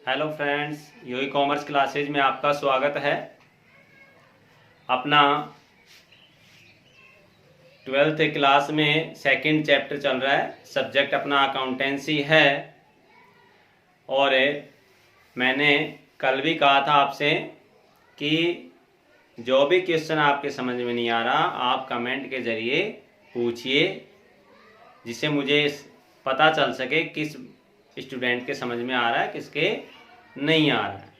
Hello friends, UE commerce classes में आपका स्वागत है। अपना 12th क्लास में सेकंड चैप्टर चल रहा है। सब्जेक्ट अपना अकाउंटेंसी है। और मैंने कल भी कहा था आपसे कि जो भी क्वेश्चन आपके समझ में नहीं आ रहा आप कमेंट के ज़रिए पूछिए, जिससे मुझे पता चल सके किस स्टूडेंट के समझ में आ रहा है, किसके नहीं आ रहा है।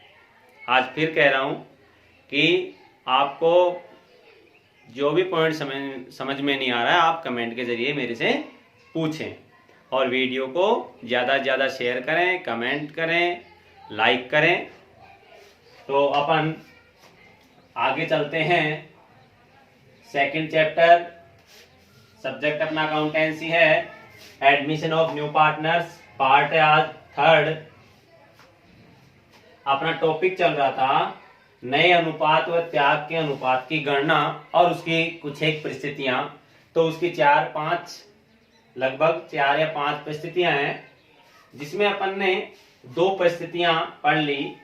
आज फिर कह रहा हूँ कि आपको जो भी पॉइंट समझ में नहीं आ रहा है आप कमेंट के ज़रिए मेरे से पूछें, और वीडियो को ज़्यादा से ज़्यादा शेयर करें, कमेंट करें, लाइक करें। तो अपन आगे चलते हैं। सेकंड चैप्टर, सब्जेक्ट अपना अकाउंटेंसी है। Admission of new partners, part है आज थर्ड। अपना टॉपिक चल रहा था नए अनुपात व त्याग के अनुपात की गणना और उसकी कुछ एक परिस्थितियां। तो उसकी लगभग 4 या 5 परिस्थितियां हैं, जिसमें अपन ने 2 परिस्थितियां पढ़ ली।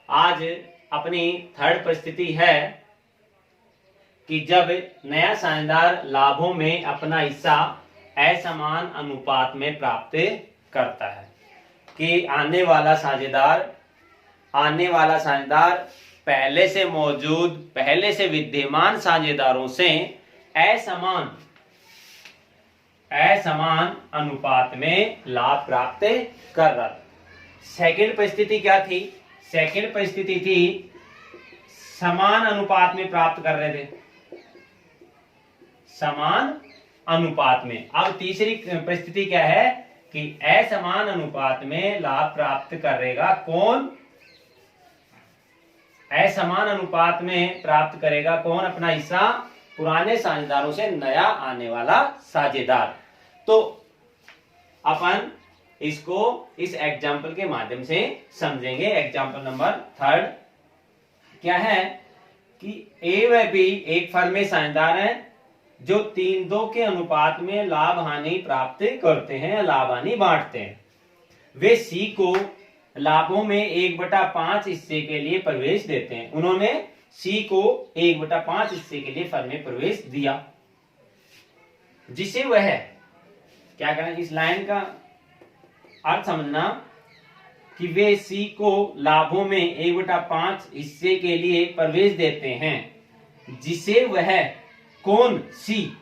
आज अपनी थर्ड परिस्थिति है कि जब नया साझेदार लाभों में अपना हिस्सा असमान अनुपात में प्राप्त करता है, कि आने वाला साझेदार पहले से मौजूद, पहले से विद्यमान साझेदारों से असमान अनुपात में लाभ प्राप्त कर रहा था। सेकंड परिस्थिति क्या थी? सेकंड परिस्थिति थी समान अनुपात में प्राप्त कर रहे थे, समान अनुपात में। अब तीसरी परिस्थिति क्या है कि असमान अनुपात में लाभ प्राप्त करेगा कौन? असमान अनुपात में प्राप्त करेगा कौन अपना हिस्सा? पुराने साझेदारों से नया आने वाला साझेदार। तो अपन इसको इस एग्जाम्पल के माध्यम से समझेंगे। एग्जाम्पल नंबर थर्ड क्या है कि ए व बी एक फर्म में साझेदार हैं जो 3-2 के अनुपात में लाभ हानि प्राप्त करते हैं, लाभ हानि बांटते हैं। वे सी को लाभों में 1/5 हिस्से के लिए प्रवेश देते हैं। उन्होंने सी को 1/5 हिस्से के लिए फर्म में प्रवेश दिया, जिसे वह क्या करना, इस लाइन का अर्थ समझना कि वे सी को लाभों में 1/5 हिस्से के लिए प्रवेश देते हैं, जिसे वह कौन? सी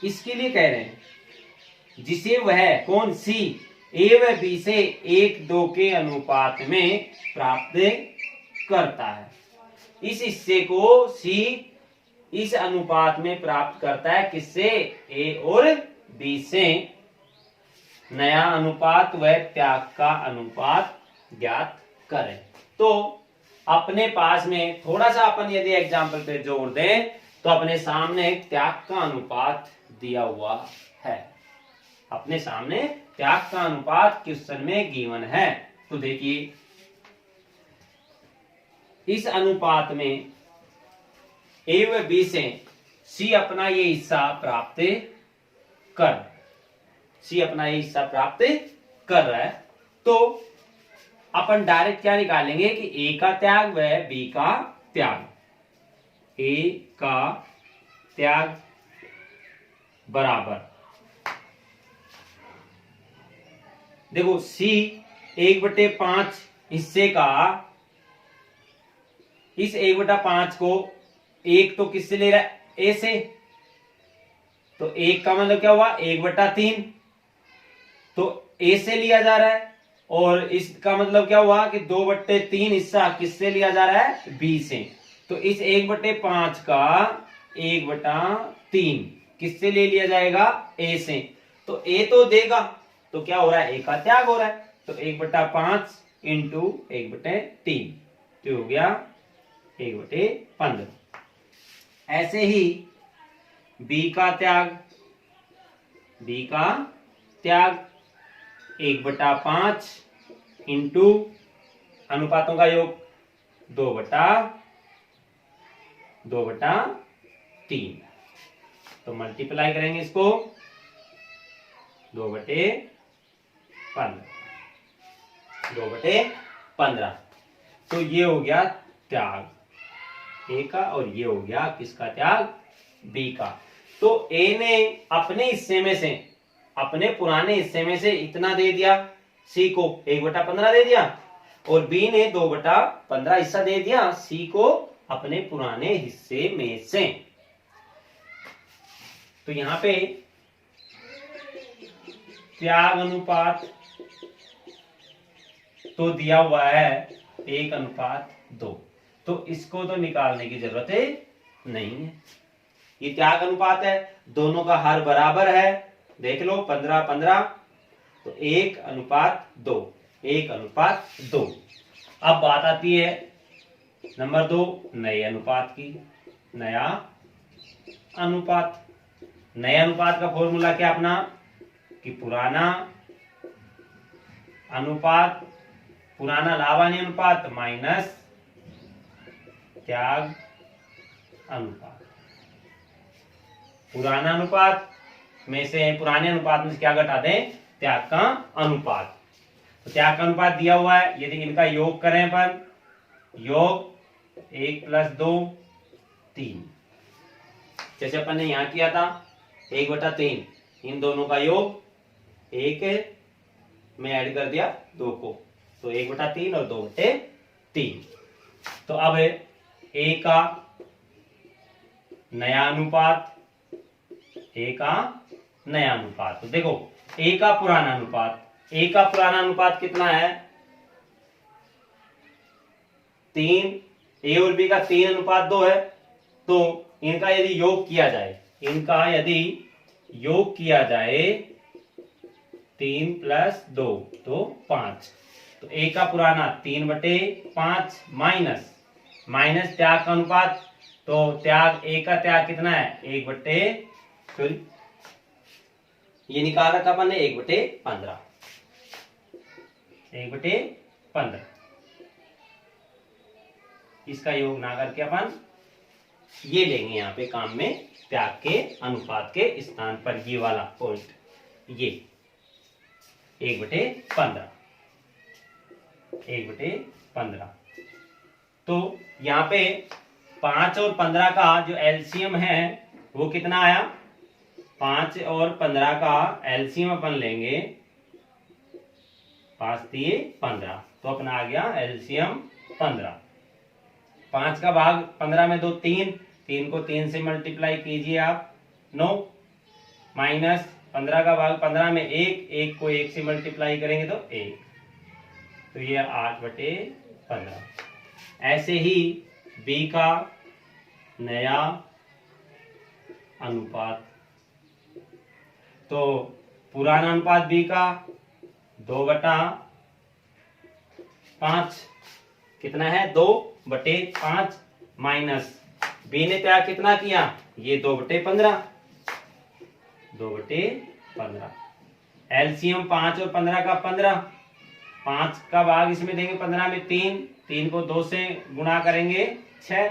इसके लिए कह रहे हैं, जिसे वह कौन? सी ए व बी से 1-2 के अनुपात में प्राप्त करता है। इस हिस्से को सी इस अनुपात में प्राप्त करता है, किससे? ए और बी से। नया अनुपात व त्याग का अनुपात ज्ञात करें। तो अपने पास में थोड़ा सा अपन यदि एग्जाम्पल पे जोड़ दें तो अपने सामने त्याग का अनुपात दिया हुआ है। अपने सामने त्याग का अनुपात क्वेश्चन में गिवन है। तो देखिए, इस अनुपात में ए व बी से सी अपना ये हिस्सा प्राप्त कर रहा है। तो अपन डायरेक्ट क्या निकालेंगे कि ए का त्याग व बी का त्याग। ए का त्याग बराबर, देखो सी 1/5 हिस्से का, इस 1/5 को एक तो किससे ले रहा है? ए से। तो एक का मतलब क्या हुआ? 1/3 तो ए से लिया जा रहा है, और इसका मतलब क्या हुआ कि 2/3 हिस्सा किससे लिया जा रहा है? बी से। तो इस 1/5 का 1/3 किससे ले लिया जाएगा, ए से। तो ए तो देगा, तो क्या हो रहा है, ए का त्याग हो रहा है, तो 1/5 इंटू 1/3, तो हो गया 1/15। ऐसे ही बी का त्याग, 1/5 इंटू अनुपातों का योग 2/3, तो मल्टीप्लाई करेंगे इसको 2/15, तो ये हो गया त्याग ए का, और ये हो गया किसका त्याग, बी का। तो ए ने अपने हिस्से में से, अपने पुराने हिस्से में से इतना दे दिया, सी को 1/15 दे दिया, और बी ने 2/15 हिस्सा दे दिया सी को अपने पुराने हिस्से में से। तो यहां पे त्याग अनुपात तो दिया हुआ है 1/2, तो इसको तो निकालने की जरूरत है नहीं है। ये त्याग अनुपात है, दोनों का हर बराबर है, देख लो 15-15, तो 1/2, 1/2। अब बात आती है नंबर 2 नए अनुपात की। नया अनुपात, नए अनुपात का फॉर्मूला क्या अपना, कि पुराना अनुपात, पुराना लाभानी अनुपात माइनस त्याग अनुपात। पुराना अनुपात में से, पुराने अनुपात में से क्या घटा दें, त्याग का अनुपात। तो त्याग का अनुपात दिया हुआ है, यदि इनका योग करें अपन, योग 1 + 2 3, जैसे अपन ने यहां किया था 1/3, इन दोनों का योग 1 में ऐड कर दिया 2 को, तो 1/3 और 2/3। तो अब ए का नया अनुपात, ए का नया अनुपात, तो देखो ए का पुराना अनुपात, ए का पुराना अनुपात कितना है 3, ए और बी का 3:2 है। तो इनका यदि योग किया जाए, इनका यदि योग किया जाए 3 + 2 तो 5, तो ए का पुराना 3/5 माइनस त्याग का अनुपात, तो त्याग ए का त्याग कितना है 1/, तो ये निकाल रखा अपन ने 1/15, 1/15। इसका योग ना करके अपन ये लेंगे यहाँ पे काम में, त्याग के अनुपात के स्थान पर ये वाला पॉइंट, ये 1/15, 1/15। तो यहाँ पे 5 और 15 का जो एलसीएम है वो कितना आया, 5 और 15 का एलसीएम अपन लेंगे, 5 × 15, तो अपना आ गया एलसीएम 15। 5 का भाग 15 में 2 3, 3 को 3 से मल्टीप्लाई कीजिए आप 9, माइनस 15 का भाग 15 में 1, 1 को 1 से मल्टीप्लाई करेंगे तो 1, तो ये 8/15। ऐसे ही बी का नया अनुपात, तो पुराना अनुपात बी का 2/5 कितना है 2/5, माइनस बी ने क्या कितना किया, ये 2/15, 2/15। एलसीएम 5 और 15 का 15, 5 का भाग इसमें देंगे 15 में 3, 3 को 2 से गुणा करेंगे 6,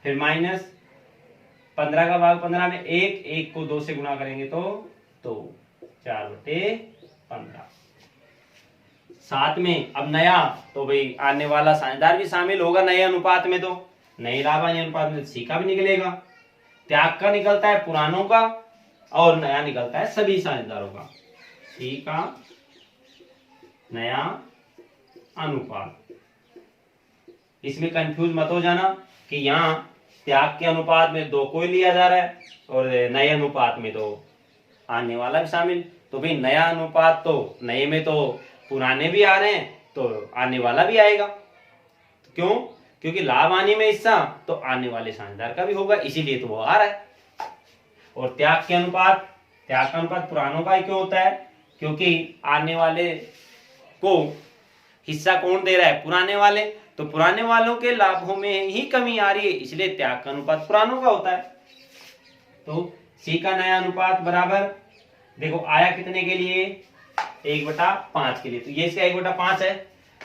फिर माइनस 15 का भाग 15 में 1, 1 को 2 से गुणा करेंगे तो 2, 4/15। साथ में अब नया, तो भाई आने वाला साझेदार भी शामिल होगा नए अनुपात में, तो नए लाभानी अनुपात में सी का भी निकलेगा, त्याग का निकलता है पुरानों का, और नया निकलता है सभी साझेदारों का, सी का नया अनुपात। इसमें कंफ्यूज मत हो जाना कि यहाँ त्याग के अनुपात में 2 को ही लिया जा रहा है और नए अनुपात में तो आने वाला भी शामिल, तो भाई नया अनुपात तो नए में तो पुराने भी आ रहे हैं, तो आने वाला भी आएगा। क्यों? क्योंकि लाभ आने में हिस्सा तो आने वाले साझेदार का भी होगा, इसीलिए तो वो आ रहा है। और त्याग के अनुपात, त्याग का अनुपात पुरानों का ही क्यों होता है, क्योंकि आने वाले को हिस्सा कौन दे रहा है, पुराने वाले, तो पुराने वालों के लाभों में ही कमी आ रही है, इसलिए त्याग का अनुपात पुरानों का होता है। तो सी का नया अनुपात बराबर, देखो आया कितने के लिए, 1/5 के लिए, तो ये इसका 1/5 है,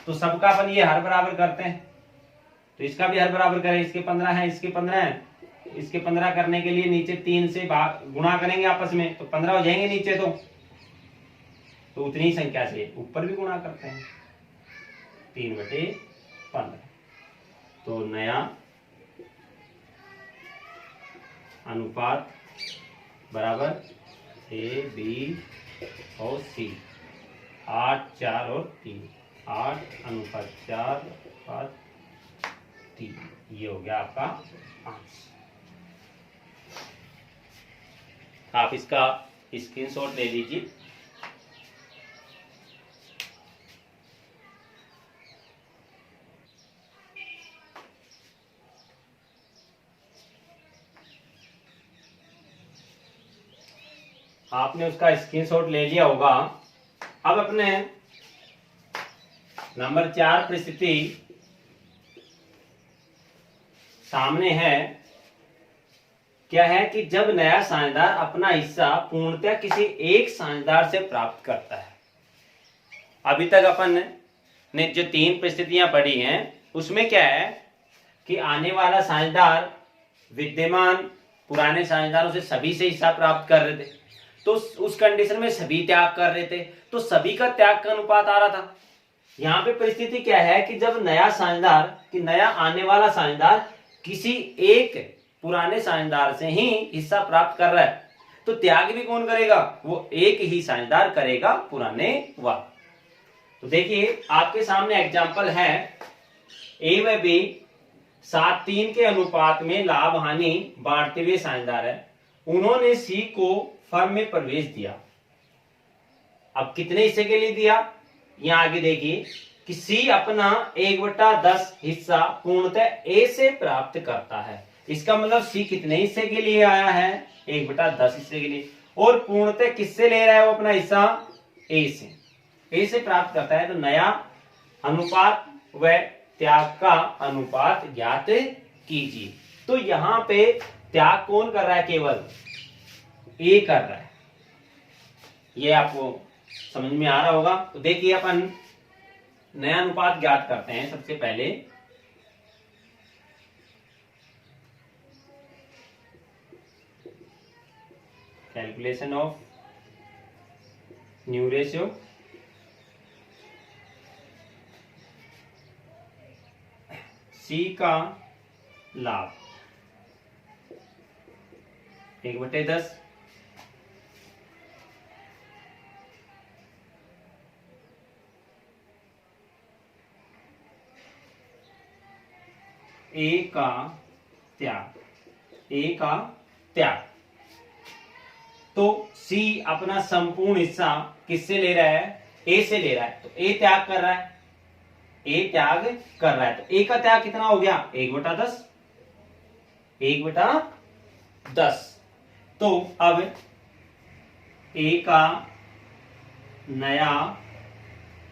तो सबका अपन ये हर बराबर करते हैं, तो इसका भी हर बराबर करें, इसके 15 है, इसके 15 है, इसके 15 करने के लिए नीचे 3 से गुणा करेंगे आपस में, तो 15 हो जाएंगे नीचे, तो उतनी संख्या से ऊपर भी गुणा करते हैं, 3/15। तो नया अनुपात बराबर ए बी और सी, 8, 4 और 3, 8:4:3, ये हो गया आपका 5। आप इसका स्क्रीनशॉट ले लीजिए। आपने उसका स्क्रीनशॉट ले लिया होगा। अब अपने नंबर 4 परिस्थिति सामने है। क्या है कि जब नया साझेदार अपना हिस्सा पूर्णतः किसी एक साझेदार से प्राप्त करता है। अभी तक अपन ने जो 3 परिस्थितियां पढ़ी हैं उसमें क्या है कि आने वाला साझेदार विद्यमान पुराने साझेदारों से सभी से हिस्सा प्राप्त कर रहे थे, तो उस कंडीशन में सभी त्याग कर रहे थे, तो सभी का त्याग का अनुपात आ रहा था। यहाँ पे परिस्थिति क्या है कि जब नया साझेदार कि नया आने वाला साझेदार किसी एक पुराने साझेदार से ही हिस्सा प्राप्त कर रहा है, तो त्याग भी कौन करेगा, वो एक ही साझेदार करेगा, पुराने वाला। तो देखिए आपके सामने एग्जांपल है, ए व बी 7:3 के अनुपात में लाभ हानि बांटते हुए साझेदार है। उन्होंने सी को फर्म में प्रवेश दिया। अब कितने हिस्से के लिए दिया, यहां आगे देखिए कि सी अपना 1/10 हिस्सा पूर्णतः ए से प्राप्त करता है। इसका मतलब सी कितने हिस्से के लिए आया है, 1/10 हिस्से के लिए, और पूर्णतः किससे ले रहा है वो अपना हिस्सा, ए से प्राप्त करता है। तो नया अनुपात व त्याग का अनुपात ज्ञात कीजिए। तो यहां पे त्याग कौन कर रहा है, केवल ए कर रहा है। ये आपको समझ में आ रहा होगा। तो देखिए अपन नया अनुपात ज्ञात करते हैं। सबसे पहले कैलकुलेशन ऑफ न्यू रेशियो, सी का लाभ 1/10 ए का त्याग, ए का त्याग। तो सी अपना संपूर्ण हिस्सा किससे ले रहा है, ए से ले रहा है, तो ए त्याग कर रहा है, ए त्याग कर रहा है। तो ए का त्याग कितना हो गया, 1/10, 1/10। तो अब ए का नया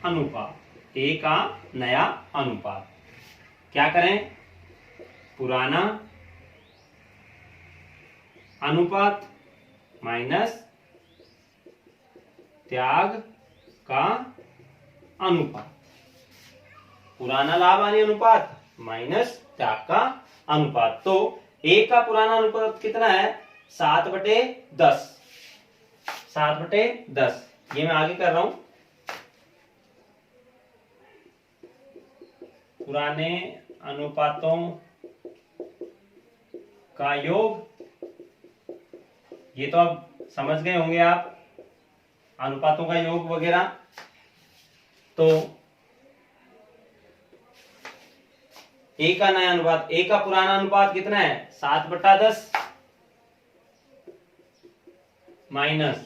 अनुपात, ए का नया अनुपात क्या करें, पुराना अनुपात माइनस त्याग का अनुपात, पुराना लाभ हानि अनुपात माइनस त्याग का अनुपात। तो ए का पुराना अनुपात कितना है, 7/10, 7/10। ये मैं आगे कर रहा हूं, पुराने अनुपातों का योग। ये तो अब समझ गए होंगे आप, अनुपातों का योग वगैरह। तो ए का नया अनुपात, ए का पुराना अनुपात कितना है, 7/10 माइनस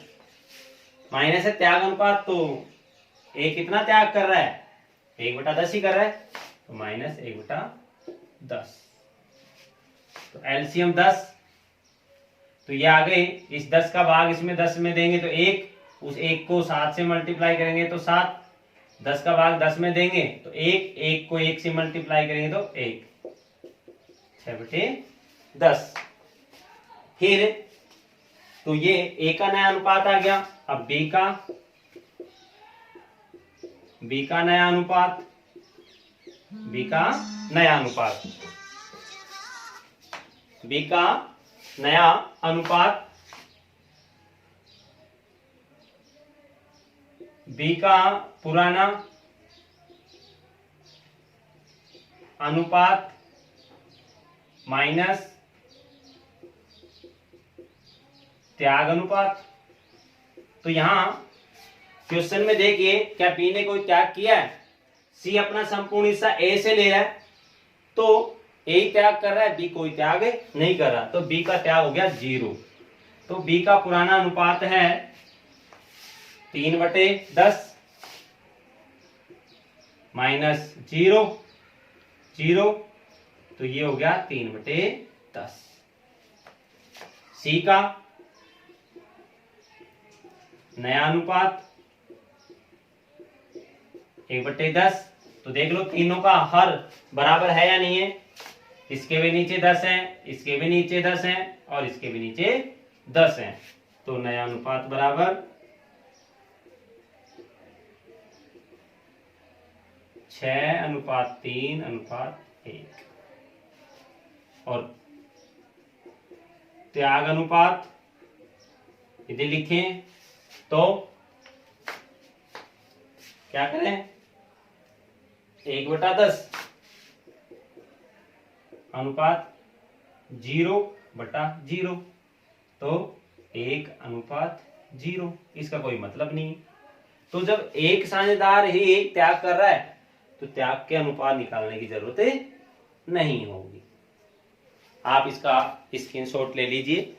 है त्याग अनुपात। तो ए कितना त्याग कर रहा है, 1/10 ही कर रहा है, तो माइनस 1/10। तो एलसीएम 10, तो ये आ गए। इस 10 का भाग इसमें 10 में देंगे तो 1, उस 1 को 7 से मल्टीप्लाई करेंगे तो 7, 10 का भाग 10 में देंगे तो 1, 1 को 1 से मल्टीप्लाई करेंगे तो 1, 6/10। फिर तो ये ए का नया अनुपात आ गया। अब बी का नया अनुपात, बी का नया अनुपात, बी का नया अनुपात, बी का पुराना अनुपात माइनस त्याग अनुपात। तो यहां क्वेश्चन में देखिए, क्या बी ने कोई त्याग किया है? सी अपना संपूर्ण हिस्सा ए से ले रहा है, तो ए त्याग कर रहा है, बी कोई त्याग नहीं कर रहा, तो बी का त्याग हो गया 0। तो बी का पुराना अनुपात है 3/10 माइनस 0, 0, तो ये हो गया 3/10। सी का नया अनुपात 1/10। तो देख लो तीनों का हर बराबर है या नहीं है। इसके भी नीचे 10 है, इसके भी नीचे 10 है और इसके भी नीचे 10 है, तो नया अनुपात बराबर 6:3:1। और त्याग अनुपात यदि लिखें तो क्या करें, 1/10 अनुपात 0/0, तो 1:0। इसका कोई मतलब नहीं। तो जब एक साझेदार ही एक त्याग कर रहा है तो त्याग के अनुपात निकालने की जरूरत नहीं होगी। आप इसका स्क्रीनशॉट ले लीजिए।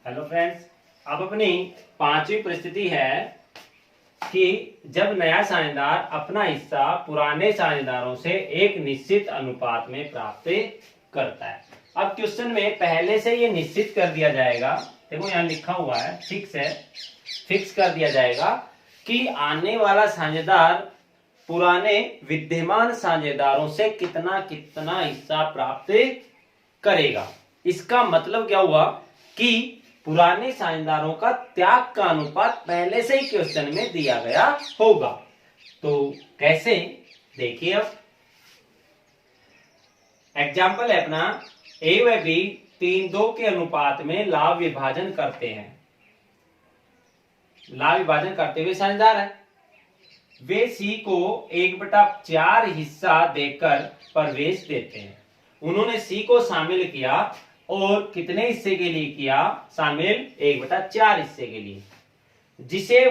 हेलो फ्रेंड्स, अब अपनी पांचवी परिस्थिति है कि जब नया साझेदार अपना हिस्सा पुराने साझेदारों से एक निश्चित अनुपात में प्राप्त करता है। अब क्वेश्चन में पहले से ये निश्चित कर दिया जाएगा, देखो यहाँ लिखा हुआ है, फिक्स है, फिक्स कर दिया जाएगा कि आने वाला साझेदार पुराने विद्यमान साझेदारों से कितना कितना हिस्सा प्राप्त करेगा। इसका मतलब क्या हुआ कि पुराने साझेदारों का त्याग का अनुपात पहले से ही क्वेश्चन में दिया गया होगा। तो कैसे, देखिए अब एग्जाम्पल है अपना, ए व बी 3:2 के अनुपात में लाभ विभाजन करते हैं। लाभ विभाजन करते हुए साझेदार है, वे सी को 1/4 हिस्सा देकर प्रवेश देते हैं। उन्होंने सी को शामिल किया और कितने हिस्से के लिए किया शामिल? 1/4 हिस्से के लिए, जिसे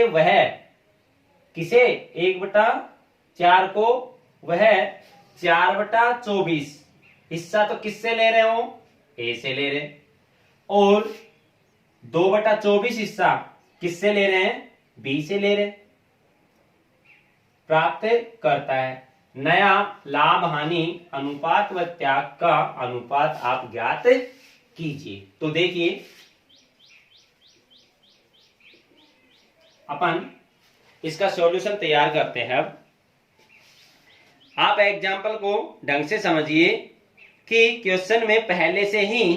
वह किसे 1/4 को वह 4/24 हिस्सा तो किससे ले रहे हो? ए से ले रहे। और 2/24 हिस्सा किससे ले रहे हैं? बी से ले रहे। प्राप्त करता है। नया लाभ हानि अनुपात व त्याग का अनुपात आप ज्ञात कीजिए। तो देखिए अपन इसका सॉल्यूशन तैयार करते हैं। अब आप एग्जाम्पल को ढंग से समझिए कि क्वेश्चन में पहले से ही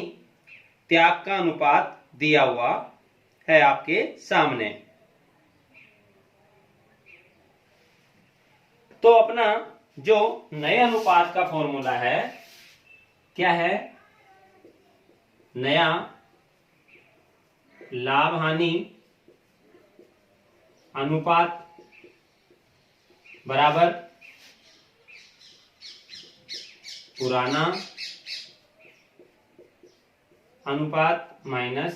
त्याग का अनुपात दिया हुआ है आपके सामने। तो अपना जो नए अनुपात का फॉर्मूला है, क्या है? नया लाभ हानि अनुपात बराबर पुराना अनुपात माइनस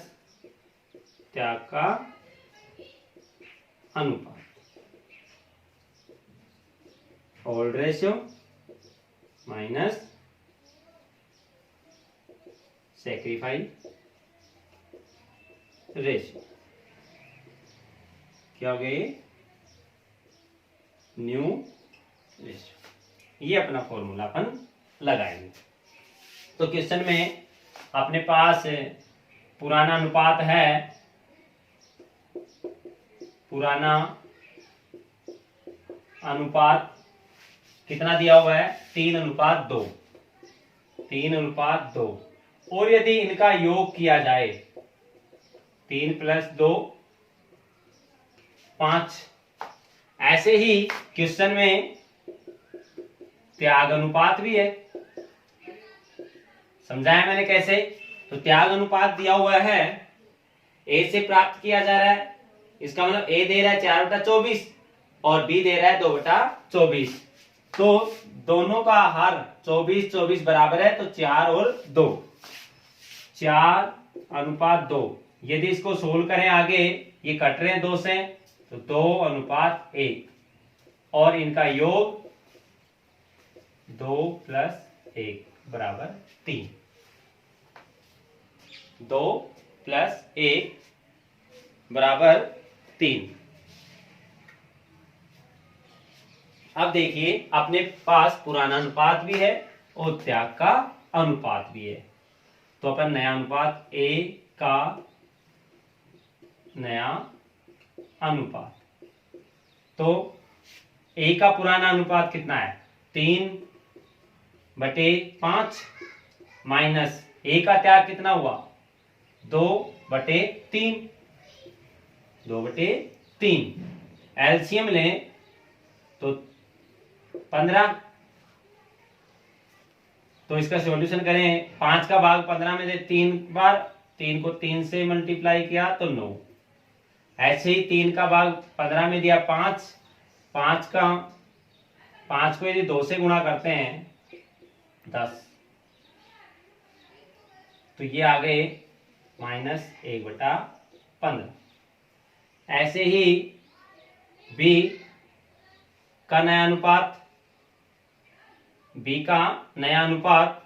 त्याग का अनुपात, old ratio minus sacrifice ratio. क्या हो गया ये, न्यू रेशियो। ये अपना फॉर्मूला अपन लगाएंगे। तो क्वेश्चन में अपने पास पुराना अनुपात है, पुराना अनुपात कितना दिया हुआ है, 3:2, 3:2। और यदि इनका योग किया जाए 3 + 2 5। ऐसे ही क्वेश्चन में त्याग अनुपात भी है, समझाया मैंने कैसे। तो त्याग अनुपात दिया हुआ है, ए से प्राप्त किया जा रहा है, इसका मतलब ए दे रहा है 4/24 और बी दे रहा है 2/24। तो दोनों का हर 24/24 बराबर है, तो 4 और 2, 4:2। यदि इसको सोल्व करें आगे, ये कट रहे हैं 2 से, तो 2:1 और इनका योग 2 + 1 बराबर 3। 2 + 1 बराबर 3। अब देखिए अपने पास पुराना अनुपात भी है और त्याग का अनुपात भी है। तो अपन नया अनुपात, ए का नया अनुपात, तो ए का पुराना अनुपात कितना है, 3/5 माइनस ए का त्याग कितना हुआ, 2/3, 2/3। एलसीएम लें तो 15। तो इसका सॉल्यूशन करें, 5 का भाग 15 में से 3 बार, 3 को 3 से मल्टीप्लाई किया तो 9। ऐसे ही 3 का भाग 15 में दिया 5, 5 को यदि 2 से गुणा करते हैं 10, तो ये आ गए -1/15। ऐसे ही बी का नया अनुपात, बी का नया अनुपात,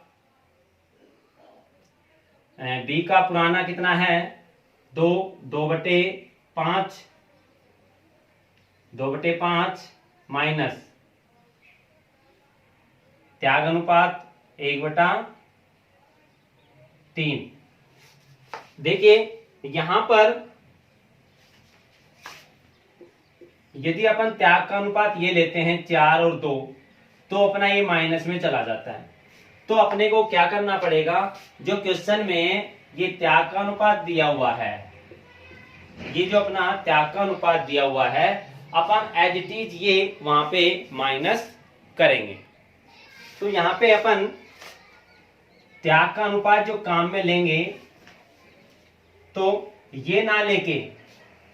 बी का पुराना कितना है, 2/5, 2/5 माइनस त्याग अनुपात 1/3। देखिए यहां पर यदि अपन त्याग का अनुपात ये लेते हैं 4 और 2, तो अपना ये माइनस में चला जाता है। तो अपने को क्या करना पड़ेगा, जो क्वेश्चन में ये त्याग का अनुपात दिया हुआ है, ये जो अपना त्याग का अनुपात दिया हुआ है, अपन एज इट इज ये वहां पे माइनस करेंगे। तो यहां पे अपन त्याग का अनुपात जो काम में लेंगे, तो ये ना लेके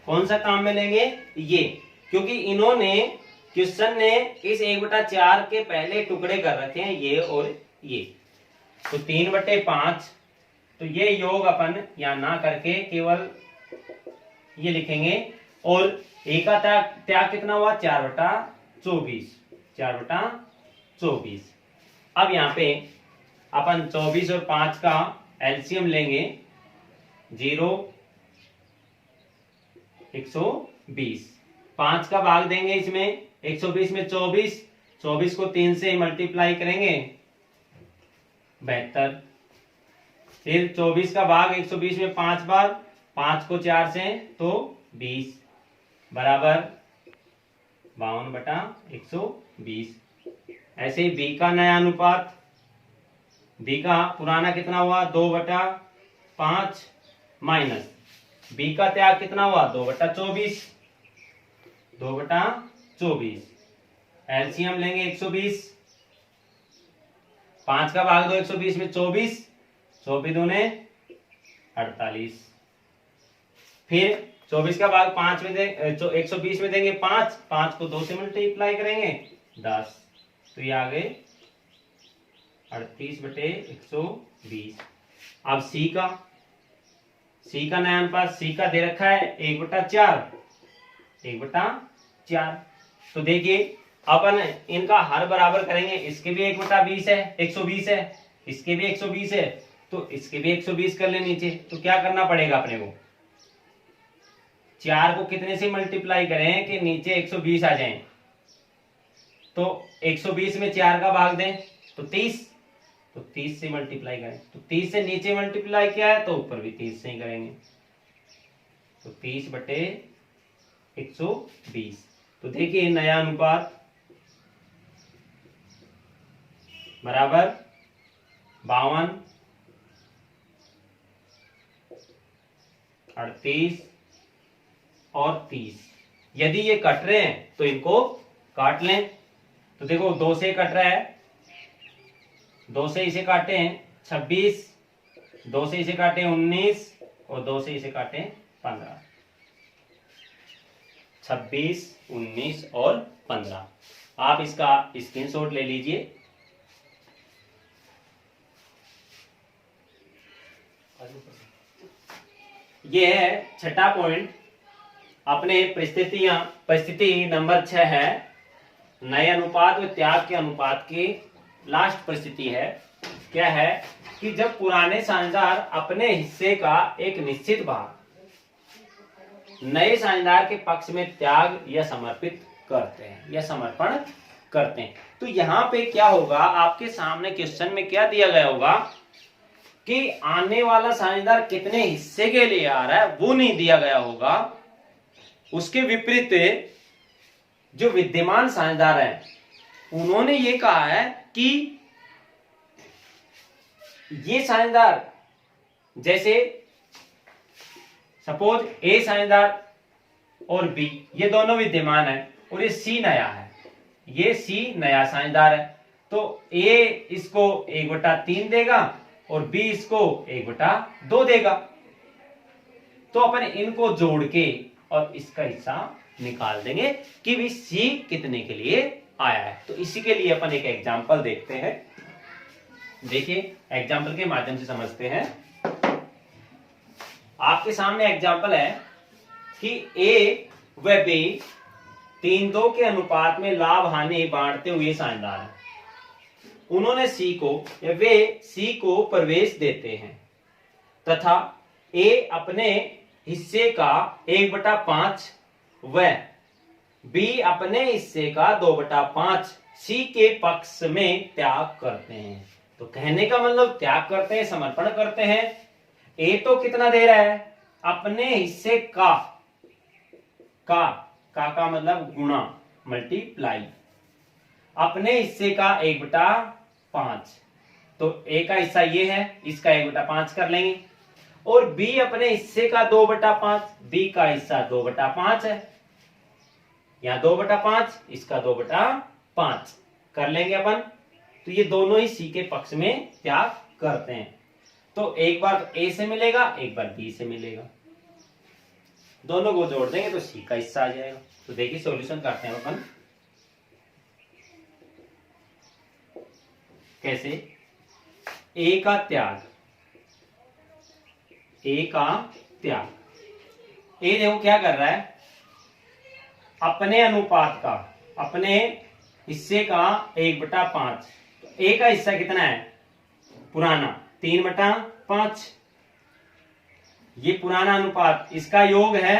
कौन सा काम में लेंगे, ये, क्योंकि इन्होंने क्वेश्चन ने इस 1/4 के पहले टुकड़े कर रखे हैं, ये और ये। तो 3/5, तो ये योग अपन या ना करके केवल ये लिखेंगे। और ए का त्याग कितना हुआ, 4/24, 4/24। अब यहाँ पे अपन 24 और 5 का एलसीएम लेंगे, 0 120। 5 का भाग देंगे इसमें, 120 में 24, 24 को 3 से मल्टीप्लाई करेंगे 72। फिर 24 का भाग 120 में 5 बार, 5 को 4 से तो 20 बराबर 52/120। ऐसे ही बी का नया अनुपात, बी का पुराना कितना हुआ, 2/5 माइनस बी का त्याग कितना हुआ, 2/24, 2/24। एलसीएम लेंगे 120, 5 का भाग दो 120 में 24, 24 दूने 48। फिर 24 का भाग 5 में 120 में देंगे 5, 5 को 2 से मल्टीप्लाई करेंगे 10, तो ये आ गए 38/120। अब सी का नया अनुपात, सी का दे रखा है 1/4, 1/4। तो देखिए अपन इनका हर बराबर करेंगे, इसके भी 1/20 है, 120 है, इसके भी 120 है, तो इसके भी 120 कर ले नीचे। तो क्या करना पड़ेगा अपने को, 4 को कितने से मल्टीप्लाई करें कि नीचे 120 आ जाए? तो 120 में 4 का भाग दें तो 30, तो 30 से मल्टीप्लाई करें, तो 30 से नीचे मल्टीप्लाई किया है तो ऊपर भी 30 से ही करेंगे, तो 30 बटे 120। तो देखिए नया अनुपात बराबर 52, 38 और 30। यदि ये कट रहे हैं तो इनको काट लें। तो देखो 2 से कट रहा है, 2 से इसे काटे हैं 26, 2 से इसे काटे 19 और 2 से इसे काटे 15। 26, 19 और 15। आप इसका स्क्रीनशॉट ले लीजिए। यह है छठा पॉइंट। अपने परिस्थिति नंबर 6 है, नए अनुपात व त्याग के अनुपात की लास्ट परिस्थिति है। क्या है कि जब पुराने साझेदार अपने हिस्से का एक निश्चित भाग नए साझेदार के पक्ष में त्याग या समर्पित करते हैं या समर्पण करते हैं। तो यहाँ पे क्या होगा, आपके सामने क्वेश्चन में क्या दिया गया होगा कि आने वाला साझेदार कितने हिस्से के लिए आ रहा है वो नहीं दिया गया होगा। उसके विपरीत जो विद्यमान साझेदार हैं उन्होंने ये कहा है कि ये साझेदार, जैसे सपोज ए साझेदार और बी ये दोनों विद्यमान है और ये सी नया है, ये सी नया साझेदार है, तो ए इसको 1/3 देगा और बी इसको 1/2 देगा। तो अपन इनको जोड़ के और इसका हिस्सा निकाल देंगे कि भी सी कितने के लिए आया है। तो इसी के लिए अपन एक एग्जांपल देखते हैं। देखिए एग्जांपल के माध्यम से समझते हैं। आपके सामने एग्जांपल है कि ए व बी 3-2 के अनुपात में लाभ हानि बांटते हुए साझेदार हैं। उन्होंने सी को या वे सी को प्रवेश देते हैं तथा ए अपने हिस्से का 1/5 व बी अपने हिस्से का 2/5 सी के पक्ष में त्याग करते हैं। तो कहने का मतलब त्याग करते हैं, समर्पण करते हैं। ए तो कितना दे रहा है, अपने हिस्से का मतलब गुणा, मल्टीप्लाई, अपने हिस्से का 1/5। तो ए का हिस्सा ये है, इसका 1/5 कर लेंगे। और बी अपने हिस्से का 2/5, बी का हिस्सा 2/5 है, यहां 2/5, इसका 2/5 कर लेंगे अपन। तो ये दोनों ही सी के पक्ष में त्याग करते हैं। तो एक बार ए से मिलेगा, एक बार बी से मिलेगा, दोनों को जोड़ देंगे तो सी का हिस्सा आ जाएगा। तो देखिए सॉल्यूशन करते हैं अपन कैसे। ए का त्याग, ए का त्याग। ए देखो क्या कर रहा है, अपने अनुपात का, अपने हिस्से का 1/5। तो ए का हिस्सा कितना है, पुराना 3/5, ये पुराना अनुपात, इसका योग है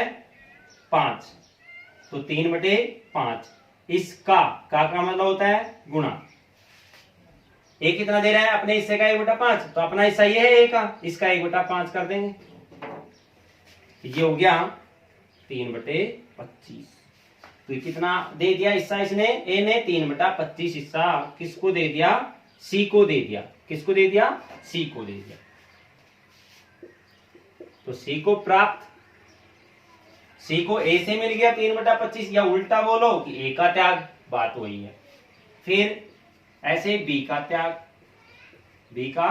5, तो 3/5। इसका का मतलब होता है गुणा। ए कितना दे रहा है, अपने हिस्से का 1/5, तो अपना हिस्सा ये है ए का, इसका 1/5 कर देंगे, ये हो गया 3/25। तो कितना दे दिया हिस्सा इसने, ए ने 3/25 हिस्सा किसको दे दिया, सी को दे दिया। किसको दे दिया, सी को दे दिया। तो सी को प्राप्त, सी को ए से मिल गया 3/25, या उल्टा बोलो कि ए का त्याग, बात वही है। फिर ऐसे बी का त्याग, बी का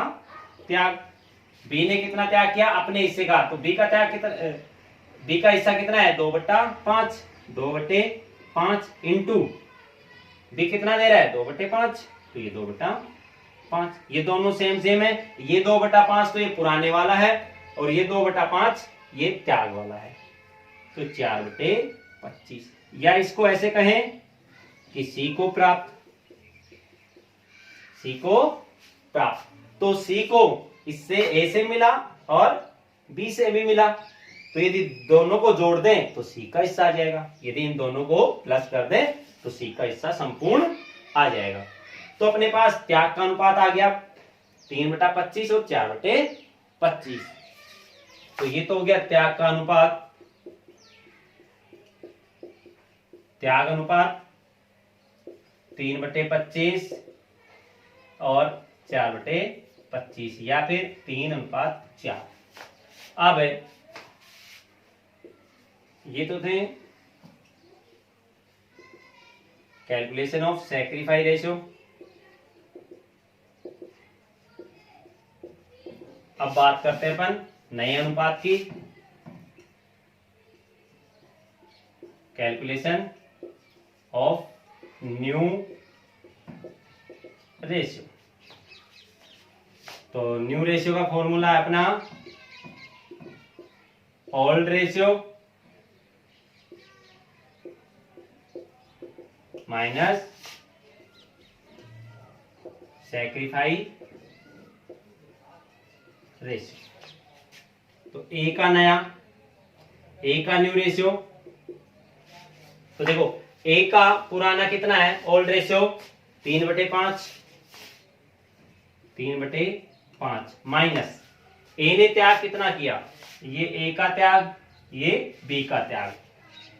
त्याग, बी ने कितना त्याग किया, अपने हिस्से का। तो बी का त्याग कितना, बी का हिस्सा कितना है 2/5, 2/5 इंटू बी कितना दे रहा है 2/5, तो ये 2/5, ये दोनों सेम है। ये 2/5 तो ये पुराने वाला है और ये 2/5 ये त्याग वाला है, तो 4/25। या इसको ऐसे कहें कि सी को प्राप्त, सी को प्राप्त। तो सी को इससे ए से मिला और बी से भी मिला, तो यदि दोनों को जोड़ दें तो सी का हिस्सा आ जाएगा, यदि इन दोनों को प्लस कर दें तो सी का हिस्सा संपूर्ण आ जाएगा। तो अपने पास त्याग का अनुपात आ गया 3/25 और 4/25। तो ये तो हो गया त्याग का अनुपात, त्याग अनुपात 3/25 और 4/25 या फिर 3:4। अब ये तो थे कैलकुलेशन ऑफ सैक्रिफाइस रेशियो। अब बात करते हैं अपन नए अनुपात की, कैलकुलेशन ऑफ न्यू रेशियो। तो न्यू रेशियो का फॉर्मूला है अपना old ratio minus sacrifice ratio. तो ए का नया, ए का न्यू रेशियो, तो देखो ए का पुराना कितना है ओल्ड रेशियो 3/5, 3/5 माइनस ए ने त्याग कितना किया, ये ए का त्याग, ये बी का त्याग।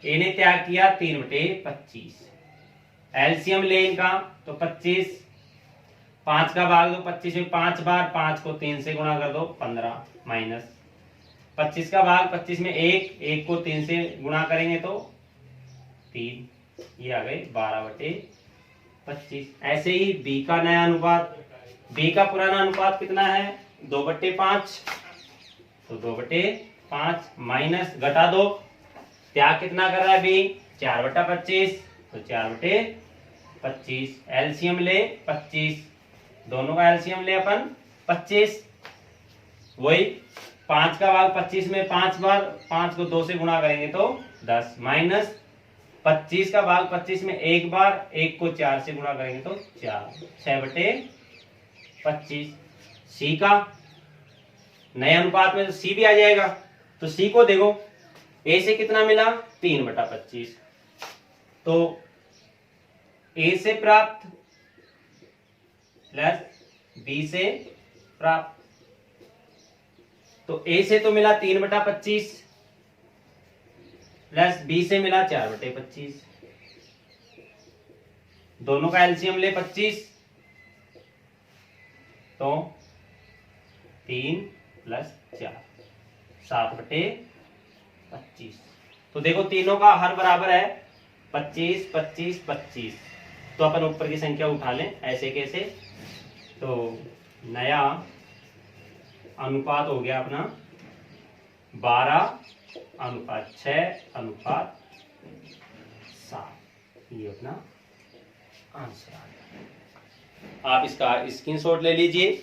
ए ने त्याग किया 3/25, एलसीएम ले इनका तो 25, 5 का भाग दो 25 में 5 बार, 5 को 3 से गुणा कर दो 15 माइनस 25 का भाग 25 में 1 को 3 से गुणा करेंगे तो 3, ये आ गए 12/25। ऐसे ही बी का नया अनुपात, बी का पुराना अनुपात कितना है 2/5, तो 2/5 माइनस घटा दो, त्याग कितना कर रहा है बी 4/25, तो 4/25, एलसीएम ले 25, दोनों का एलसीएम ले अपन 25, वही 5 का भाग 25 में 5 बार, 5 को 2 से गुणा करेंगे तो 10 माइनस 25 का भाग 25 में 1 बार, 1 को 4 से गुणा करेंगे तो 4, 6/25। सी का नए अनुपात में तो सी भी आ जाएगा, तो सी को देखो ए से कितना मिला 3/25, तो ए से प्राप्त प्लस बी से प्राप्त, तो ए से तो मिला 3/25 प्लस बी से मिला 4/25, दोनों का एलसीएम ले 25, तो 3 + 4 7/25। तो देखो तीनों का हर बराबर है 25 25 25, तो अपन ऊपर की संख्या उठा लें ऐसे कैसे, तो नया अनुपात हो गया अपना 12:6:7, ये अपना आंसर आ गया। आप इसका स्क्रीनशॉट ले लीजिए।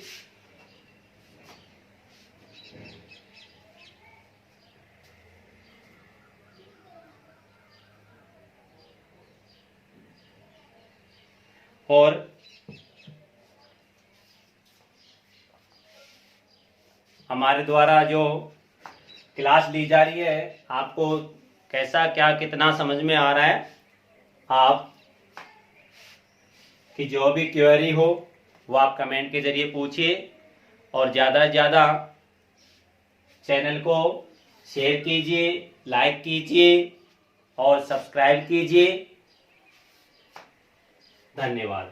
और हमारे द्वारा जो क्लास ली जा रही है आपको कैसा क्या कितना समझ में आ रहा है, आप कि जो भी क्वेरी हो वो आप कमेंट के जरिए पूछिए, और ज़्यादा से ज़्यादा चैनल को शेयर कीजिए, लाइक कीजिए और सब्सक्राइब कीजिए। धन्यवाद।